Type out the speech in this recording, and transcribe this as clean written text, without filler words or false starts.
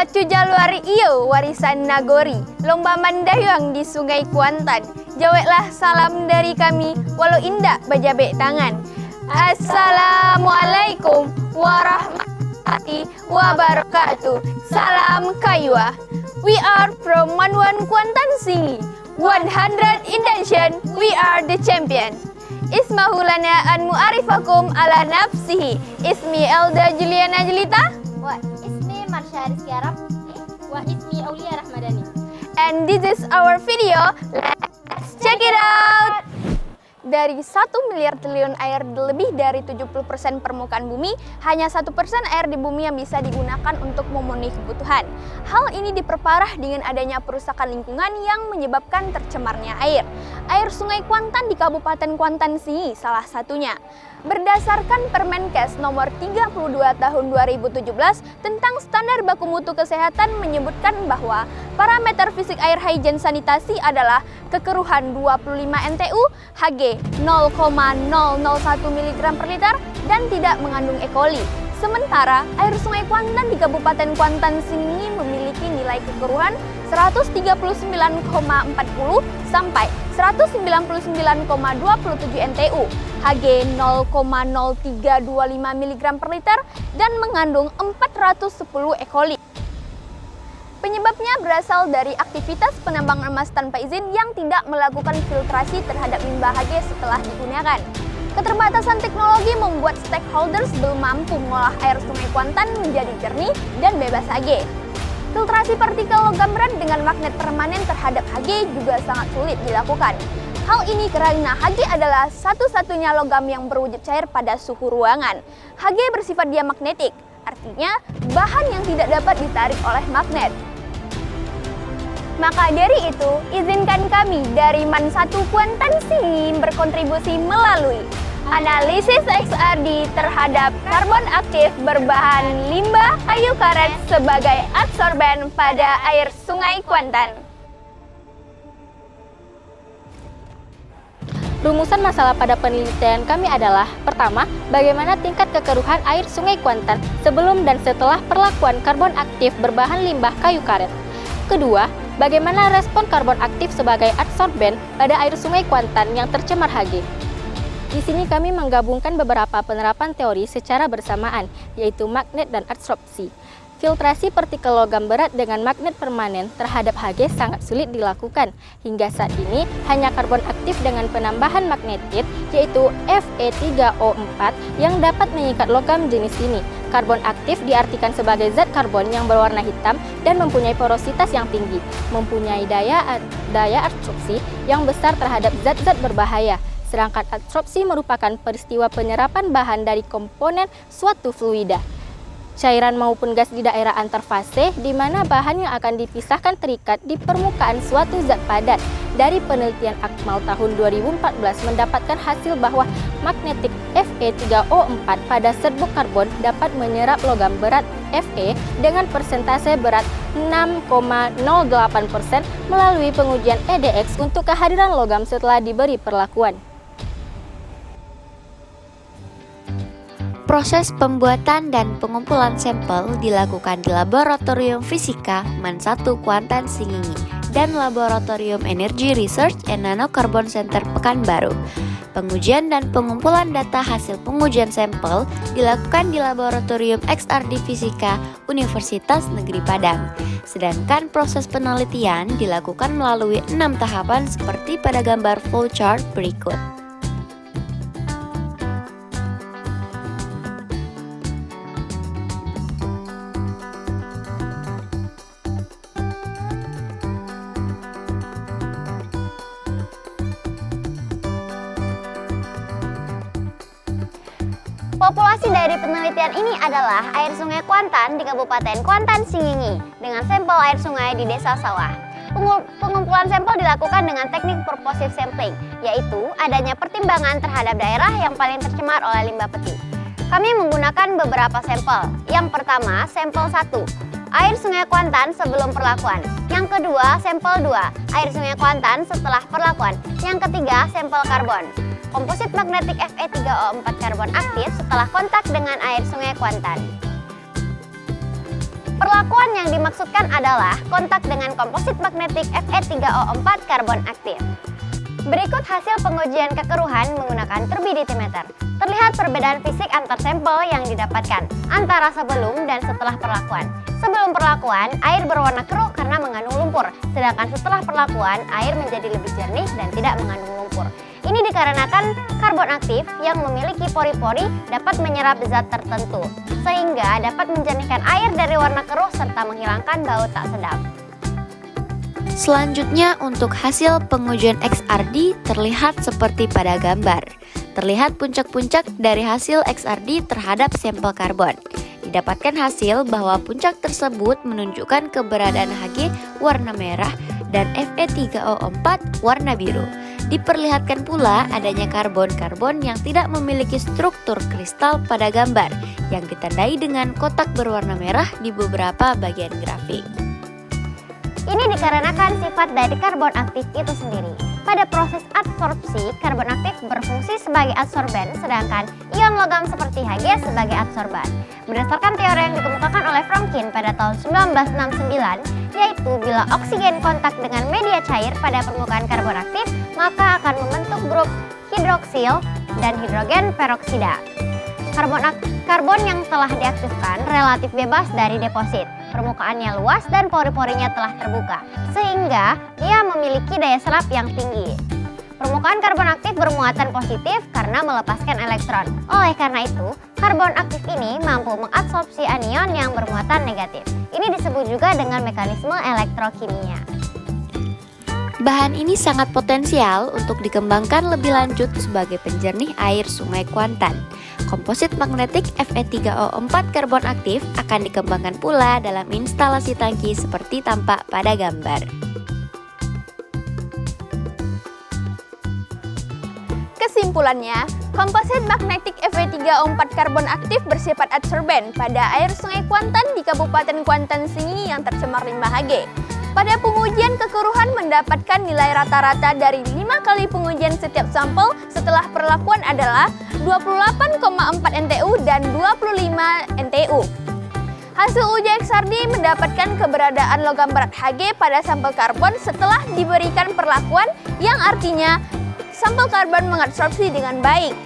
Pacu Jaluari iyo warisan nagori, lomba mandayung di Sungai Kuantan. Jawablah salam dari kami, walau indah bajabek tangan. Assalamualaikum warahmatullahi wabarakatuh. Salam kayuah. We are from Manuan Kuantan Singi. 100 intention, we are the champion. Ismahulana an mu'arifakum ala nafsihi. Ismi Elda Juliana Jelita. Wa ismi Marsha Rizky Arab. Wa ismi Aulia Rahmadani. And this is our video. Let's check it out. Dari 1 miliar triliun air lebih dari 70% permukaan bumi, hanya 1% air di bumi yang bisa digunakan untuk memenuhi kebutuhan. Hal ini diperparah dengan adanya perusakan lingkungan yang menyebabkan tercemarnya air. Air Sungai Kuantan di Kabupaten Kuantan Singi salah satunya. Berdasarkan Permenkes nomor 32 tahun 2017 tentang standar baku mutu kesehatan menyebutkan bahwa parameter fisik air hygiene sanitasi adalah kekeruhan 25 NTU, Hg 0,001 mg per liter, dan tidak mengandung E. coli. Sementara air Sungai Kuantan di Kabupaten Kuantan Singi memiliki nilai kekeruhan 139,40 sampai 199,27 NTU, Hg 0,0325 mg per liter, dan mengandung 410 E. coli. Penyebabnya berasal dari aktivitas penambangan emas tanpa izin yang tidak melakukan filtrasi terhadap limbah Hg setelah digunakan. Keterbatasan teknologi membuat stakeholders belum mampu mengolah air Sungai Kuantan menjadi jernih dan bebas Hg. Filtrasi partikel logam berat dengan magnet permanen terhadap Hg juga sangat sulit dilakukan. Hal ini karena Hg adalah satu-satunya logam yang berwujud cair pada suhu ruangan. Hg bersifat diamagnetik, artinya bahan yang tidak dapat ditarik oleh magnet. Maka dari itu, izinkan kami dari MAN1 Kuantan Singi berkontribusi melalui analisis XRD terhadap karbon aktif berbahan limbah kayu karet sebagai adsorben pada air Sungai Kuantan. Rumusan masalah pada penelitian kami adalah: pertama, bagaimana tingkat kekeruhan air Sungai Kuantan sebelum dan setelah perlakuan karbon aktif berbahan limbah kayu karet. Kedua, bagaimana respon karbon aktif sebagai adsorben pada air Sungai Kuantan yang tercemar Hg. Di sini kami menggabungkan beberapa penerapan teori secara bersamaan, yaitu magnet dan adsorpsi. Filtrasi partikel logam berat dengan magnet permanen terhadap Hg sangat sulit dilakukan. Hingga saat ini, hanya karbon aktif dengan penambahan magnetit, yaitu Fe3O4, yang dapat mengikat logam jenis ini. Karbon aktif diartikan sebagai zat karbon yang berwarna hitam dan mempunyai porositas yang tinggi, mempunyai daya adsorpsi yang besar terhadap zat-zat berbahaya. Sedangkan adsorpsi merupakan peristiwa penyerapan bahan dari komponen suatu fluida, cairan maupun gas di daerah antarfase, di mana bahan yang akan dipisahkan terikat di permukaan suatu zat padat. Dari penelitian Akmal tahun 2014 mendapatkan hasil bahwa magnetik Fe3O4 pada serbuk karbon dapat menyerap logam berat Fe dengan persentase berat 6,08% melalui pengujian EDX untuk kehadiran logam setelah diberi perlakuan. Proses pembuatan dan pengumpulan sampel dilakukan di Laboratorium Fisika MAN1 Kuantan Singi dan Laboratorium Energy Research and Nanocarbon Center Pekanbaru. Pengujian dan pengumpulan data hasil pengujian sampel dilakukan di Laboratorium XRD Fisika Universitas Negeri Padang. Sedangkan proses penelitian dilakukan melalui 6 tahapan seperti pada gambar flowchart berikut. Populasi dari penelitian ini adalah air Sungai Kuantan di Kabupaten Kuantan Singi dengan sampel air sungai di Desa Sawah. Pengumpulan sampel dilakukan dengan teknik purposive sampling, yaitu adanya pertimbangan terhadap daerah yang paling tercemar oleh limbah peti. Kami menggunakan beberapa sampel. Yang pertama, sampel 1, air Sungai Kuantan sebelum perlakuan. Yang kedua, sampel 2, air Sungai Kuantan setelah perlakuan. Yang ketiga, sampel karbon. Komposit magnetik Fe3O4 karbon aktif setelah kontak dengan air Sungai Kuantan. Perlakuan yang dimaksudkan adalah kontak dengan komposit magnetik Fe3O4 karbon aktif. Berikut hasil pengujian kekeruhan menggunakan turbidentimeter. Terlihat perbedaan fisik antar sampel yang didapatkan antara sebelum dan setelah perlakuan. Sebelum perlakuan, air berwarna keruh karena mengandung lumpur, sedangkan setelah perlakuan, air menjadi lebih jernih dan tidak mengandung lumpur. Ini dikarenakan karbon aktif yang memiliki pori-pori dapat menyerap zat tertentu, sehingga dapat menjernihkan air dari warna keruh serta menghilangkan bau tak sedap. Selanjutnya untuk hasil pengujian XRD terlihat seperti pada gambar. Terlihat puncak-puncak dari hasil XRD terhadap sampel karbon. Didapatkan hasil bahwa puncak tersebut menunjukkan keberadaan Hg warna merah dan Fe3O4 warna biru. Diperlihatkan pula adanya karbon-karbon yang tidak memiliki struktur kristal pada gambar yang ditandai dengan kotak berwarna merah di beberapa bagian grafik. Ini dikarenakan sifat dari karbon aktif itu sendiri. Pada proses adsorpsi, karbon aktif berfungsi sebagai adsorben, sedangkan ion logam seperti Hg sebagai adsorban. Berdasarkan teori yang dikemukakan oleh Franklin pada tahun 1969, yaitu bila oksigen kontak dengan media cair pada permukaan karbon aktif, maka akan membentuk grup hidroksil dan hidrogen peroksida. Karbon yang telah diaktifkan relatif bebas dari deposit. Permukaannya luas dan pori-porinya telah terbuka, sehingga ia memiliki daya serap yang tinggi. Permukaan karbon aktif bermuatan positif karena melepaskan elektron. Oleh karena itu, karbon aktif ini mampu mengadsorpsi anion yang bermuatan negatif. Ini disebut juga dengan mekanisme elektrokimia. Bahan ini sangat potensial untuk dikembangkan lebih lanjut sebagai penjernih air Sungai Kuantan. Komposit magnetik Fe3O4 karbon aktif akan dikembangkan pula dalam instalasi tangki seperti tampak pada gambar. Kesimpulannya, komposit magnetik Fe3O4 karbon aktif bersifat adsorben pada air Sungai Kuantan di Kabupaten Kuantan Singingi yang tercemar limbah Hg. Pada pengujian kekeruhan mendapatkan nilai rata-rata dari 5 kali pengujian setiap sampel setelah perlakuan adalah 28,4 NTU dan 25 NTU. Hasil uji XRD mendapatkan keberadaan logam berat Hg pada sampel karbon setelah diberikan perlakuan yang artinya sampel karbon mengadsorpsi dengan baik.